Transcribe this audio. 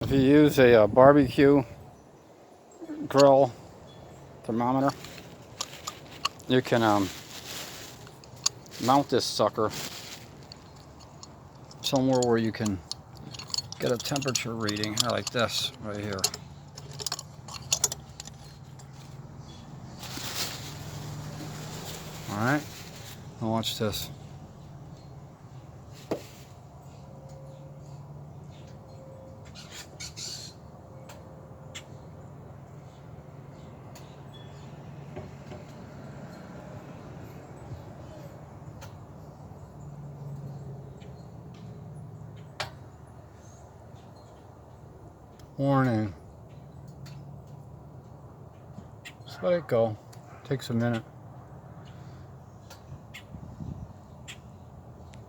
If you use a barbecue grill thermometer, you can mount this sucker somewhere where you can get a temperature reading, like this right here. Alright, now watch this. Warning. Just let it go. Takes a minute.